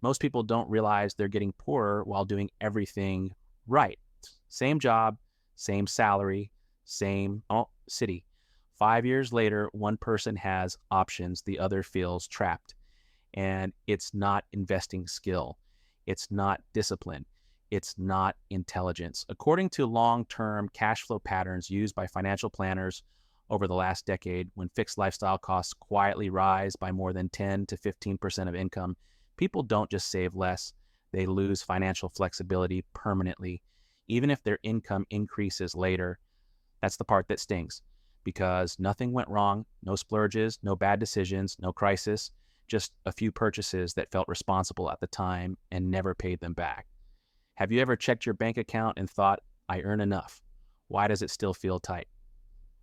Most people don't realize they're getting poorer while doing everything right. Same job, same salary, same city. 5 years later, one person has options, the other feels trapped. And it's not investing skill, it's not discipline, it's not intelligence. According to long term cash flow patterns used by financial planners over the last decade, when fixed lifestyle costs quietly rise by more than 10 to 15% of income, people don't just save less, they lose financial flexibility permanently. Even if their income increases later, that's the part that stings because nothing went wrong, no splurges, no bad decisions, no crisis, just a few purchases that felt responsible at the time and never paid them back. Have you ever checked your bank account and thought, I earn enough? Why does it still feel tight?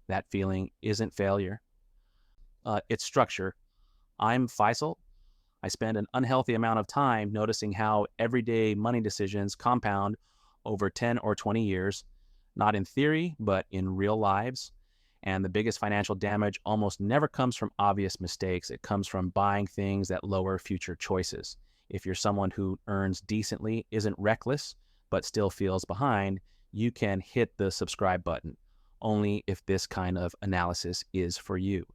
That feeling isn't failure, it's structure. I'm Faisal. I spend an unhealthy amount of time noticing how everyday money decisions compound over 10 or 20 years, not in theory, but in real lives. And the biggest financial damage almost never comes from obvious mistakes. It comes from buying things that lower future choices. If you're someone who earns decently, isn't reckless, but still feels behind, you can hit the subscribe button, only if this kind of analysis is for you.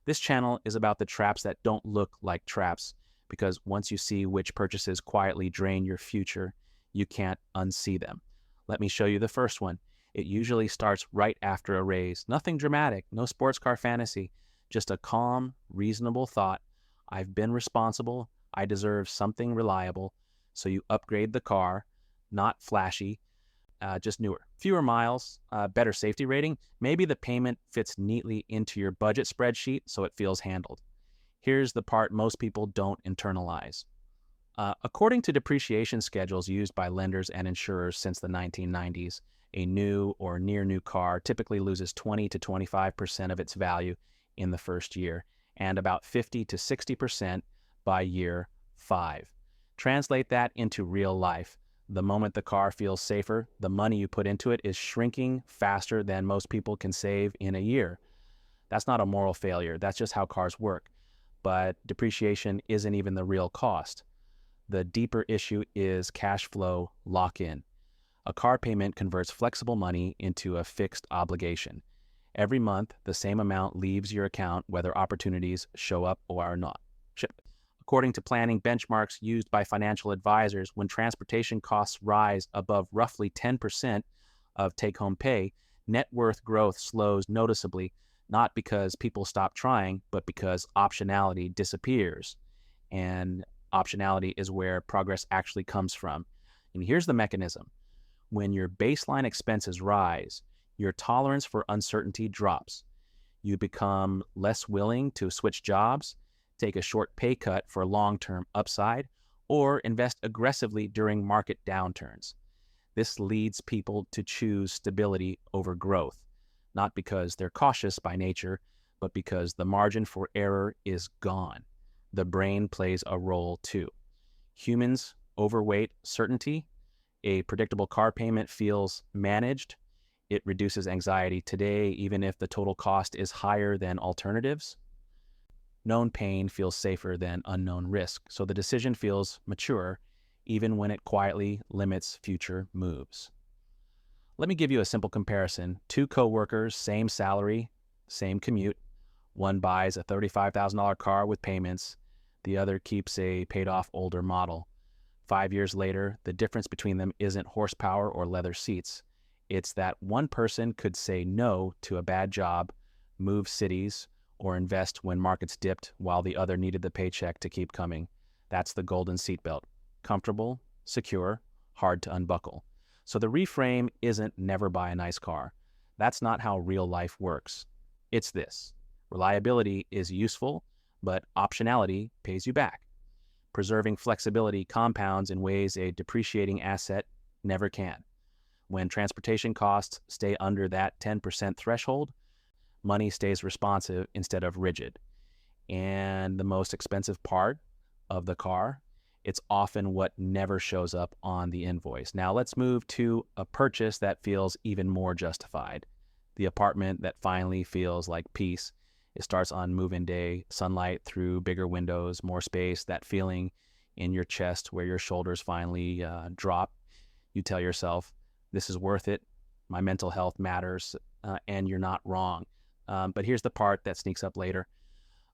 This channel is about the traps that don't look like traps, because once you see which purchases quietly drain your future, you can't unsee them. Let me show you the first one. It usually starts right after a raise. Nothing dramatic, no sports car fantasy, just a calm, reasonable thought. I've been responsible. I deserve something reliable. So you upgrade the car, not flashy, just newer. Fewer miles, better safety rating. Maybe the payment fits neatly into your budget spreadsheet so it feels handled. Here's the part most people don't internalize. According to depreciation schedules used by lenders and insurers since the 1990s, a new or near new car typically loses 20 to 25% of its value in the first year and about 50 to 60% by year 5. Translate that into real life. The moment the car feels safer, the money you put into it is shrinking faster than most people can save in a year. That's not a moral failure. That's just how cars work. But depreciation isn't even the real cost. The deeper issue is cash flow lock-in. A car payment converts flexible money into a fixed obligation. Every month, the same amount leaves your account whether opportunities show up or not. According to planning benchmarks used by financial advisors, when transportation costs rise above roughly 10% of take-home pay, net worth growth slows noticeably, not because people stop trying, but because optionality disappears. And optionality is where progress actually comes from. And here's the mechanism. When your baseline expenses rise, your tolerance for uncertainty drops. You become less willing to switch jobs, take a short pay cut for long-term upside, or invest aggressively during market downturns. This leads people to choose stability over growth, not because they're cautious by nature, but because the margin for error is gone. The brain plays a role too. Humans overweight certainty. A predictable car payment feels managed. It reduces anxiety today, even if the total cost is higher than alternatives. Known pain feels safer than unknown risk, so the decision feels mature, even when it quietly limits future moves. Let me give you a simple comparison. Two coworkers, same salary, same commute. One buys a $35,000 car with payments. The other keeps a paid-off older model. 5 years later, the difference between them isn't horsepower or leather seats. It's that one person could say no to a bad job, move cities, or invest when markets dipped while the other needed the paycheck to keep coming. That's the golden seatbelt. Comfortable, secure, hard to unbuckle. So the reframe isn't never buy a nice car. That's not how real life works. It's this. Reliability is useful, but optionality pays you back. Preserving flexibility compounds in ways a depreciating asset never can. When transportation costs stay under that 10% threshold, money stays responsive instead of rigid. And the most expensive part of the car, it's often what never shows up on the invoice. Now let's move to a purchase that feels even more justified. The apartment that finally feels like peace. It starts on move-in day, sunlight through bigger windows, more space, that feeling in your chest where your shoulders finally drop. You tell yourself, this is worth it. My mental health matters, and you're not wrong. But here's the part that sneaks up later.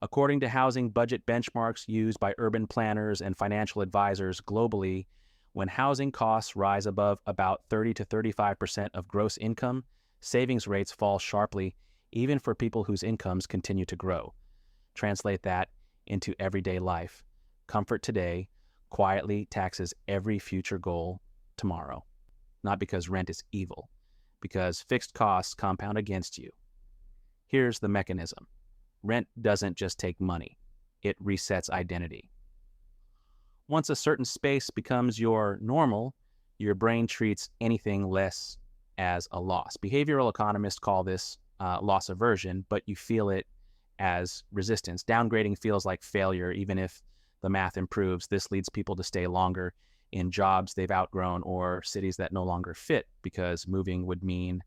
According to housing budget benchmarks used by urban planners and financial advisors globally, when housing costs rise above about 30 to 35% of gross income, savings rates fall sharply, even for people whose incomes continue to grow. Translate that into everyday life. Comfort today quietly taxes every future goal tomorrow. Not because rent is evil, because fixed costs compound against you. Here's the mechanism. Rent doesn't just take money. It resets identity. Once a certain space becomes your normal, your brain treats anything less as a loss. Behavioral economists call this loss aversion, but you feel it as resistance. Downgrading feels like failure, even if the math improves. This leads people to stay longer in jobs they've outgrown or cities that no longer fit, because moving would mean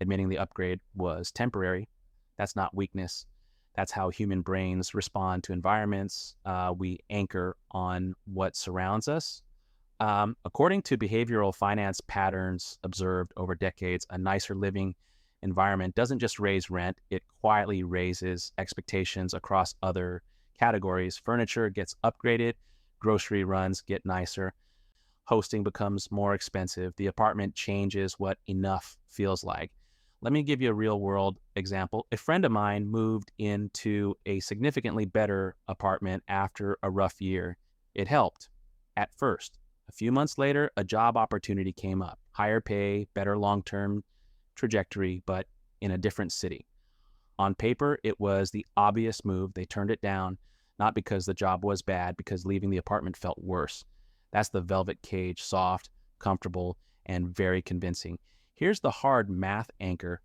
admitting the upgrade was temporary. That's not weakness. That's how human brains respond to environments. We anchor on what surrounds us. According to behavioral finance patterns observed over decades, a nicer living environment doesn't just raise rent, it quietly raises expectations across other categories. Furniture gets upgraded, grocery runs get nicer, hosting becomes more expensive, the apartment changes what enough feels like. Let me give you a real world example. A friend of mine moved into a significantly better apartment after a rough year. It helped at first. A few months later, a job opportunity came up. Higher pay, better long-term trajectory, but in a different city. On paper, it was the obvious move. They turned it down, not because the job was bad, because leaving the apartment felt worse. That's the velvet cage, soft, comfortable, and very convincing. Here's the hard math anchor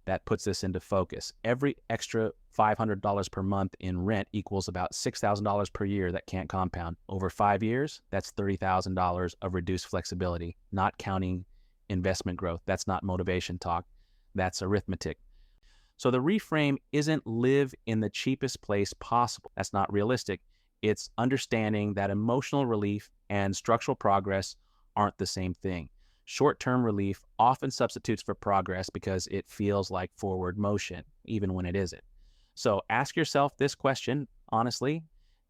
that puts this into focus. Every extra $500 per month in rent equals about $6,000 per year that can't compound. Over 5 years, that's $30,000 of reduced flexibility, not counting investment growth. That's not motivation talk. That's arithmetic. So the reframe isn't live in the cheapest place possible. That's not realistic. It's understanding that emotional relief and structural progress aren't the same thing. Short-term relief often substitutes for progress because it feels like forward motion, even when it isn't. So ask yourself this question, honestly: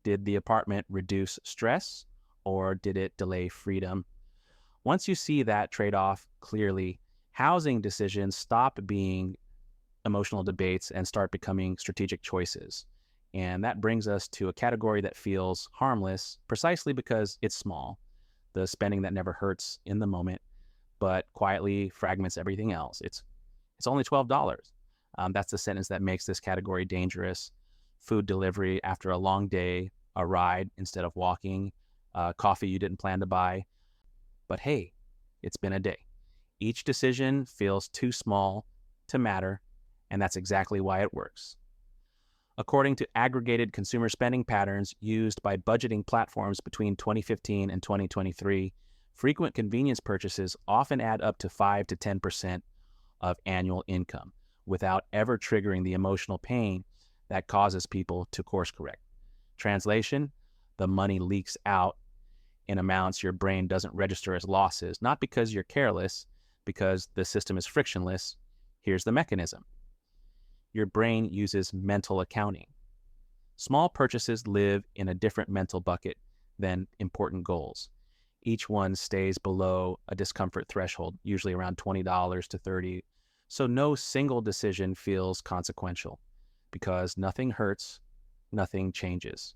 did the apartment reduce stress, or did it delay freedom? Once you see that trade-off clearly, housing decisions stop being emotional debates and start becoming strategic choices. And that brings us to a category that feels harmless precisely because it's small, the spending that never hurts in the moment, but quietly fragments everything else. It's only $12. That's the sentence that makes this category dangerous. Food delivery after a long day, a ride instead of walking, coffee you didn't plan to buy. But hey, it's been a day. Each decision feels too small to matter, and that's exactly why it works. According to aggregated consumer spending patterns used by budgeting platforms between 2015 and 2023, frequent convenience purchases often add up to 5 to 10% of annual income without ever triggering the emotional pain that causes people to course correct. Translation: the money leaks out in amounts your brain doesn't register as losses, not because you're careless, because the system is frictionless. Here's the mechanism. Your brain uses mental accounting. Small purchases live in a different mental bucket than important goals. Each one stays below a discomfort threshold, usually around $20 to $30. So no single decision feels consequential because nothing hurts, nothing changes.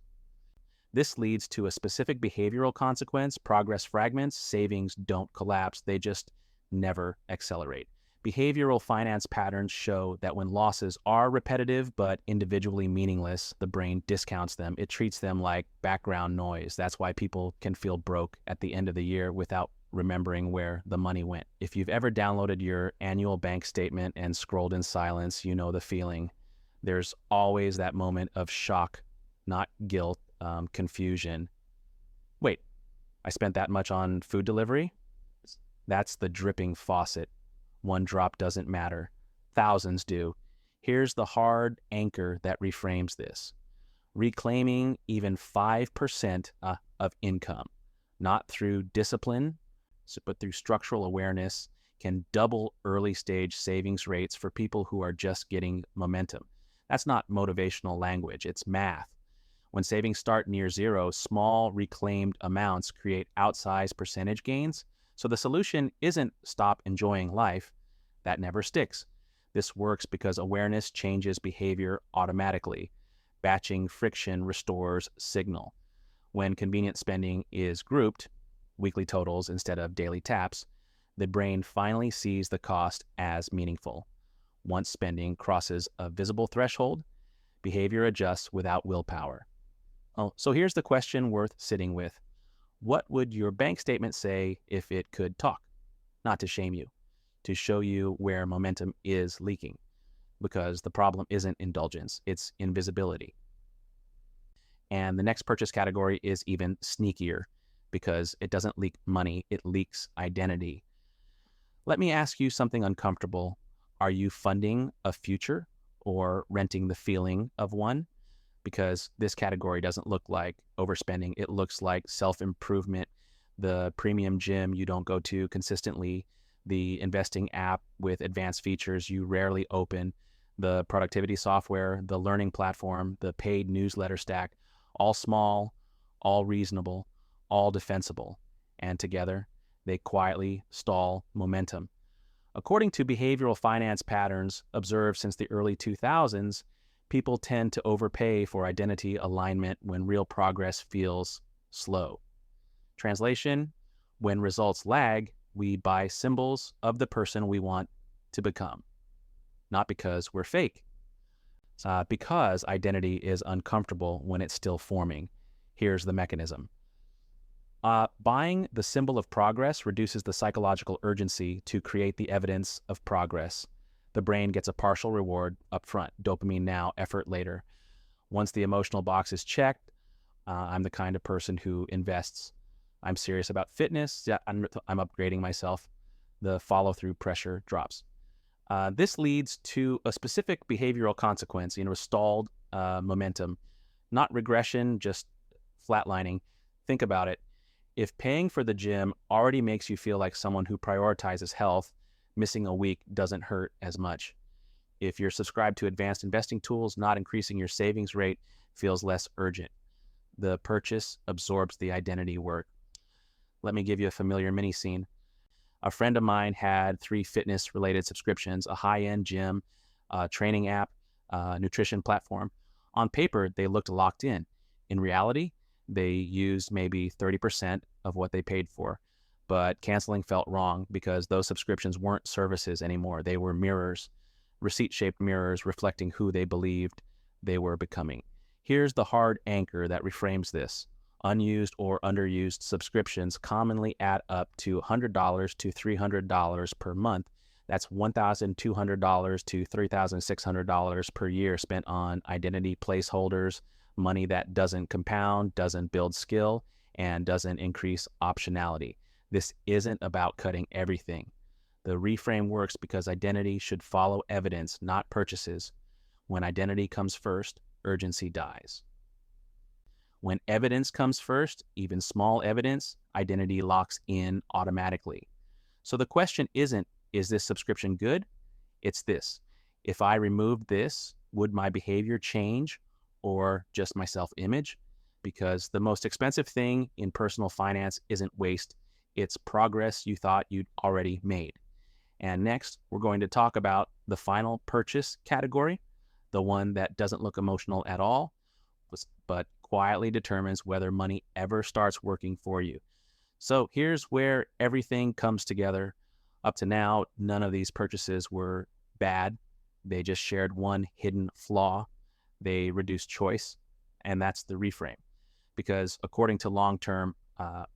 This leads to a specific behavioral consequence. Progress fragments, savings don't collapse, they just never accelerate. Behavioral finance patterns show that when losses are repetitive but individually meaningless, the brain discounts them. It treats them like background noise. That's why people can feel broke at the end of the year without remembering where the money went. If you've ever downloaded your annual bank statement and scrolled in silence, you know the feeling. There's always that moment of shock, not guilt, confusion. Wait, I spent that much on food delivery? That's the dripping faucet. One drop doesn't matter. Thousands do. Here's the hard anchor that reframes this. Reclaiming even 5%, of income, not through discipline, but through structural awareness, can double early stage savings rates for people who are just getting momentum. That's not motivational language, it's math. When savings start near zero, small reclaimed amounts create outsized percentage gains. So the solution isn't stop enjoying life. That never sticks. This works because awareness changes behavior automatically. Batching friction restores signal. When convenient spending is grouped, weekly totals instead of daily taps, the brain finally sees the cost as meaningful. Once spending crosses a visible threshold, behavior adjusts without willpower. Oh, so here's the question worth sitting with. What would your bank statement say if it could talk? Not to shame you, to show you where momentum is leaking, because the problem isn't indulgence, it's invisibility. And the next purchase category is even sneakier because it doesn't leak money, it leaks identity. Let me ask you something uncomfortable. Are you funding a future or renting the feeling of one? Because this category doesn't look like overspending. It looks like self-improvement, the premium gym you don't go to consistently, the investing app with advanced features you rarely open, the productivity software, the learning platform, the paid newsletter stack, all small, all reasonable, all defensible. And together, they quietly stall momentum. According to behavioral finance patterns observed since the early 2000s, people tend to overpay for identity alignment when real progress feels slow. Translation: when results lag, we buy symbols of the person we want to become. Not because we're fake, because identity is uncomfortable when it's still forming. Here's the mechanism. Buying the symbol of progress reduces the psychological urgency to create the evidence of progress. The brain gets a partial reward up front, dopamine now, effort later. Once the emotional box is checked, I'm the kind of person who invests. I'm serious about fitness. Yeah, I'm upgrading myself. The follow-through pressure drops. This leads to a specific behavioral consequence, stalled momentum, not regression, just flatlining. Think about it. If paying for the gym already makes you feel like someone who prioritizes health, missing a week doesn't hurt as much. If you're subscribed to advanced investing tools, not increasing your savings rate feels less urgent. The purchase absorbs the identity work. Let me give you a familiar mini scene. A friend of mine had 3 fitness-related subscriptions: a high-end gym, a training app, a nutrition platform. On paper, they looked locked in. In reality, they used maybe 30% of what they paid for. But canceling felt wrong because those subscriptions weren't services anymore. They were mirrors, receipt-shaped mirrors reflecting who they believed they were becoming. Here's the hard anchor that reframes this. Unused or underused subscriptions commonly add up to $100 to $300 per month. That's $1,200 to $3,600 per year spent on identity placeholders, money that doesn't compound, doesn't build skill, and doesn't increase optionality. This isn't about cutting everything. The reframe works because identity should follow evidence, not purchases. When identity comes first, urgency dies. When evidence comes first, even small evidence, identity locks in automatically. So the question isn't, is this subscription good? It's this: if I removed this, would my behavior change or just my self-image? Because the most expensive thing in personal finance isn't waste, it's progress you thought you'd already made. And next, we're going to talk about the final purchase category, the one that doesn't look emotional at all, but quietly determines whether money ever starts working for you. So here's where everything comes together. Up to now, none of these purchases were bad. They just shared one hidden flaw. They reduced choice, and that's the reframe. Because according to long-term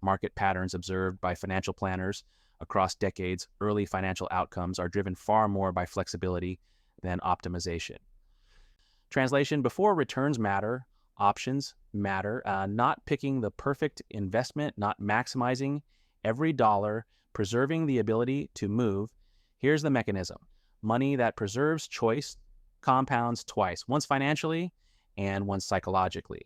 market patterns observed by financial planners across decades, early financial outcomes are driven far more by flexibility than optimization. Translation: before returns matter, options matter. Not picking the perfect investment, not maximizing every dollar, preserving the ability to move. Here's the mechanism. Money that preserves choice compounds twice, once financially and once psychologically.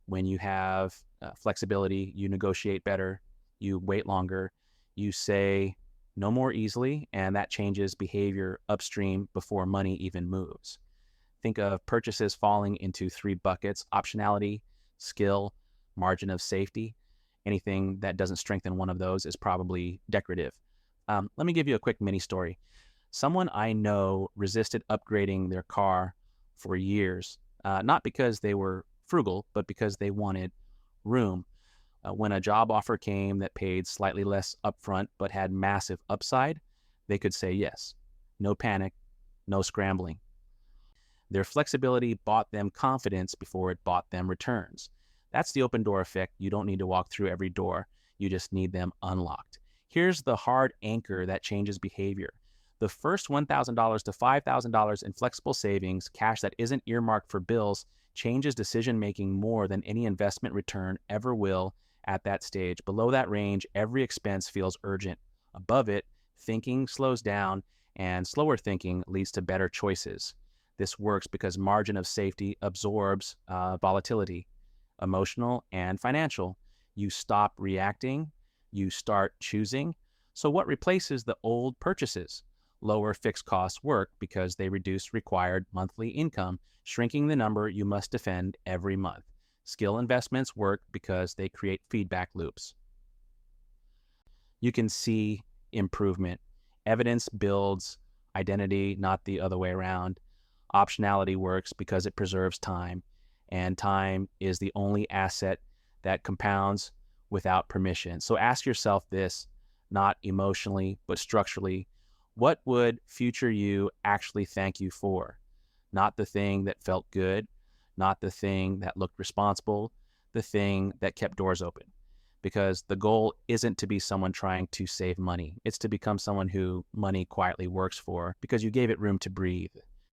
When you have Flexibility, you negotiate better, you wait longer, you say no more easily, and that changes behavior upstream before money even moves. Think of purchases falling into three buckets: optionality, skill, margin of safety. Anything that doesn't strengthen one of those is probably decorative. Let me give you a quick mini story. Someone I know resisted upgrading their car for years, not because they were frugal, but because they wanted room. When a job offer came that paid slightly less upfront but had massive upside, they could say yes. No panic, no scrambling. Their flexibility bought them confidence before it bought them returns. That's the open door effect. You don't need to walk through every door. You just need them unlocked. Here's the hard anchor that changes behavior. The first $1,000 to $5,000 in flexible savings, cash that isn't earmarked for bills, changes decision making more than any investment return ever will at that stage. Below that range, every expense feels urgent. Above it, thinking slows down, and slower thinking leads to better choices. This works because margin of safety absorbs volatility, emotional and financial. You stop reacting, you start choosing. So, what replaces the old purchases? Lower fixed costs work because they reduce required monthly income, shrinking the number you must defend every month. Skill investments work because they create feedback loops. You can see improvement. Evidence builds identity, not the other way around. Optionality works because it preserves time, and time is the only asset that compounds without permission. So ask yourself this, not emotionally, but structurally: what would future you actually thank you for? Not the thing that felt good, not the thing that looked responsible, the thing that kept doors open. Because the goal isn't to be someone trying to save money. It's to become someone who money quietly works for because you gave it room to breathe.